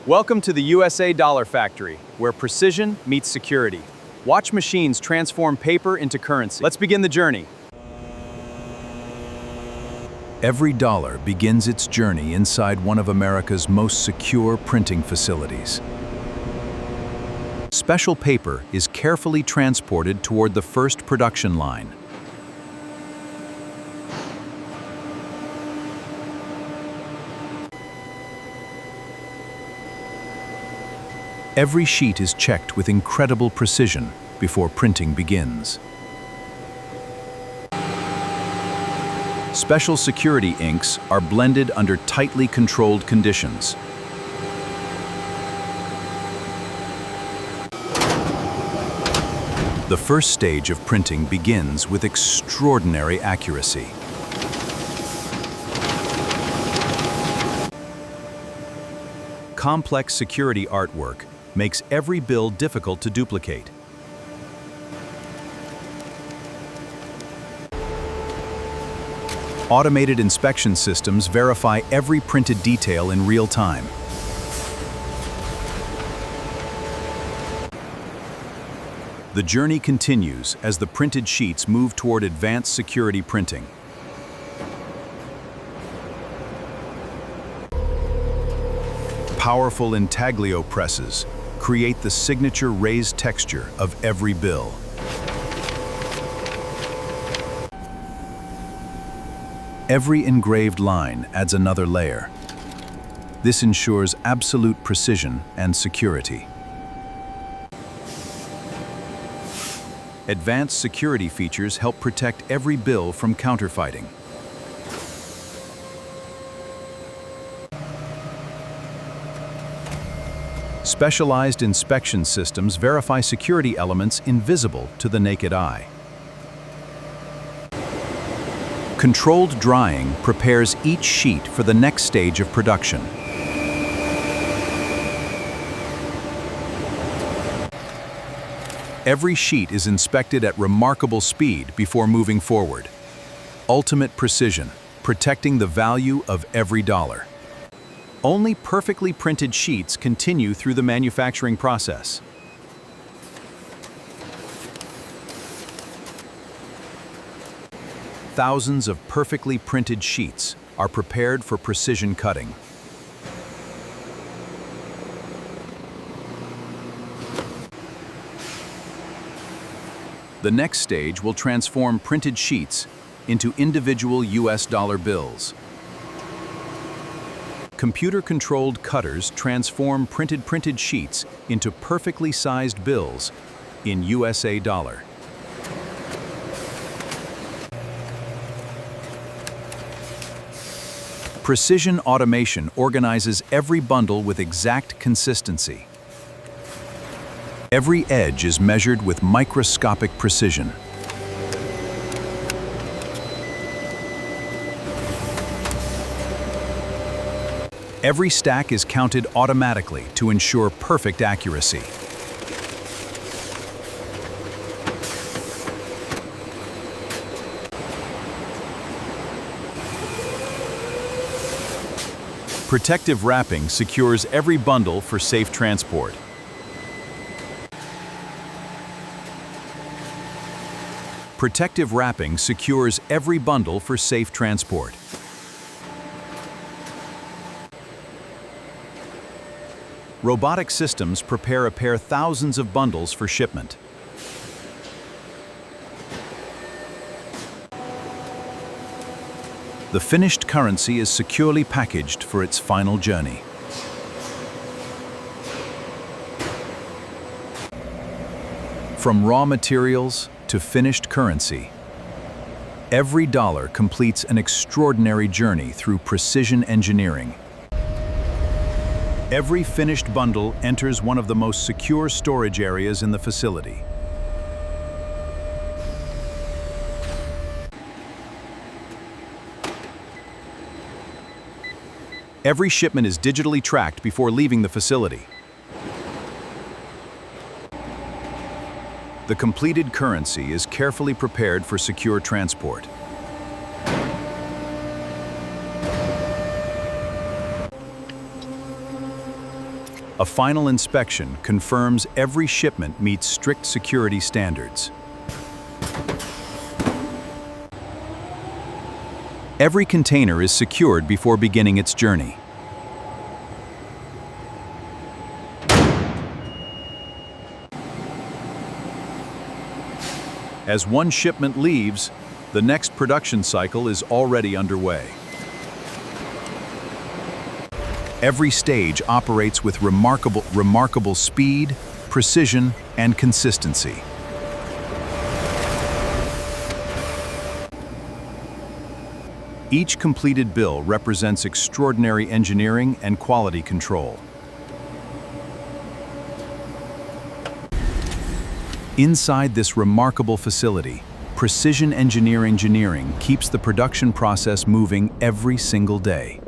Welcome to the USA Dollar Factory, where precision meets security. Watch machines transform paper into currency. Let's begin the journey. Every dollar begins its journey inside one of America's most secure printing facilities. Special paper is carefully transported toward the first production line. Every sheet is checked with incredible precision before printing begins. Special security inks are blended under tightly controlled conditions. The first stage of printing begins with extraordinary accuracy. Complex security artwork makes every bill difficult to duplicate. Automated inspection systems verify every printed detail in real time. The journey continues as the printed sheets move toward advanced security printing. Powerful intaglio presses create the signature raised texture of every bill. Every engraved line adds another layer. This ensures absolute precision and security. Advanced security features help protect every bill from counterfeiting. Specialized inspection systems verify security elements invisible to the naked eye. Controlled drying prepares each sheet for the next stage of production. Every sheet is inspected at remarkable speed before moving forward. Ultimate precision, protecting the value of every dollar. Only perfectly printed sheets continue through the manufacturing process. Thousands of perfectly printed sheets are prepared for precision cutting. The next stage will transform printed sheets into individual US dollar bills. Computer-controlled cutters transform printed sheets into perfectly sized bills in USA dollar. Precision automation organizes every bundle with exact consistency. Every edge is measured with microscopic precision. Every stack is counted automatically to ensure perfect accuracy. Protective wrapping secures every bundle for safe transport. Protective wrapping secures every bundle for safe transport. Robotic systems prepare thousands of bundles for shipment. The finished currency is securely packaged for its final journey. From raw materials to finished currency, every dollar completes an extraordinary journey through precision engineering. Every finished bundle enters one of the most secure storage areas in the facility. Every shipment is digitally tracked before leaving the facility. The completed currency is carefully prepared for secure transport. A final inspection confirms every shipment meets strict security standards. Every container is secured before beginning its journey. As one shipment leaves, the next production cycle is already underway. Every stage operates with remarkable speed, precision, and consistency. Each completed bill represents extraordinary engineering and quality control. Inside this remarkable facility, precision engineering keeps the production process moving every single day.